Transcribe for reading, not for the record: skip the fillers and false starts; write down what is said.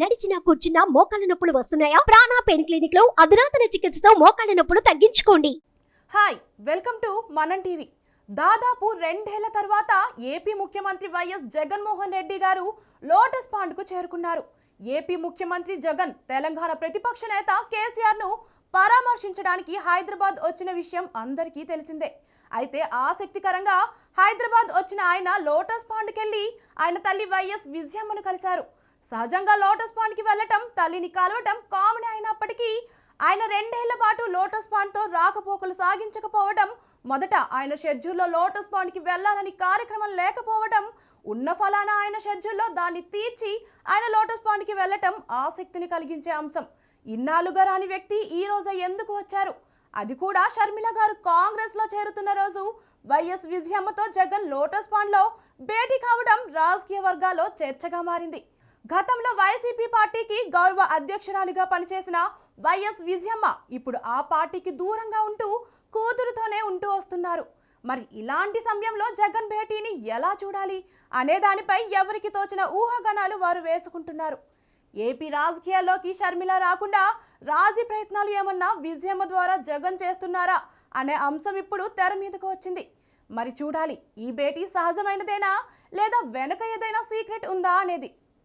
నడిచినా కూర్చున్నా మోకాళ్ళ నొప్పులు వస్తున్నాయా? ప్రాణ పెయిన్ క్లినిక్ లో అధునాతన చికిత్సతో మోకాళ్ళ నొప్పులు తగ్గించుకోండి. హాయ్, వెల్కమ్ టు మనం టీవీ. దాదాపు 2 ఏళ్ల తర్వాత ఏపీ ముఖ్యమంత్రి వైఎస్ జగన్మోహన్ రెడ్డి గారు లోటస్ పాండ్కు చేరుకున్నారు. ఏపీ ముఖ్యమంత్రి జగన్ తెలంగాణ ప్రతిపక్ష నేత కేసీఆర్ ను పరామర్శించడానికి హైదరాబాద్ వచ్చిన విషయం అందరికీ తెలిసిందే. అయితే ఆసక్తికరంగా హైదరాబాద్ వచ్చిన ఆయన లోటస్ పాండ్కెళ్లి ఆయన తల్లి వైఎస్ విజయమ్మను కలిశారు. సహజంగా లోటస్ పాండ్కి వెళ్లటం, తల్లిని కలవటం కామన్ అయినప్పటికీ ఆయన 2 ఏళ్ల పాటు లోటస్ పాండ్తో రాకపోకలు సాగించకపోవడం, మొదట ఆయన షెడ్యూల్లో లోటస్ పాండ్కి వెళ్లాలని కార్యక్రమం లేకపోవడం, ఉన్న ఫలానా ఆయన షెడ్యూల్లో దాన్ని తీర్చి ఆయన లోటస్ పాండ్కి వెళ్లటం ఆసక్తిని కలిగించే అంశం. ఇన్నాళ్ళుగా రాని వ్యక్తి ఈ రోజు ఎందుకు వచ్చారు? అది కూడా షర్మిల గారు కాంగ్రెస్ లో చేరుతున్న రోజు వైఎస్ విజయమ్మతో జగన్ లోటస్ పాండ్లో భేటీ కావడం రాజకీయ వర్గాల్లో చర్చగా మారింది. గతంలో వైసీపీ పార్టీకి గౌరవ అధ్యక్షురాలిగా పనిచేసిన వైఎస్ విజయమ్మ ఇప్పుడు ఆ పార్టీకి దూరంగా ఉంటూ కూతురుతోనే ఉంటూ వస్తున్నారు. మరి ఇలాంటి సమయంలో జగన్ భేటీని ఎలా చూడాలి అనే దానిపై ఎవరికి తోచిన ఊహాగానాలు వారు వేసుకుంటున్నారు. ఏపీ రాజకీయాల్లోకి షర్మిల రాకుండా రాజీ ప్రయత్నాలు ఏమన్నా విజయమ్మ ద్వారా జగన్ చేస్తున్నారా అనే అంశం ఇప్పుడు తెర మీదకు వచ్చింది. మరి చూడాలి, ఈ భేటీ సహజమైనదేనా లేదా వెనక ఏదైనా సీక్రెట్ ఉందా అనేది.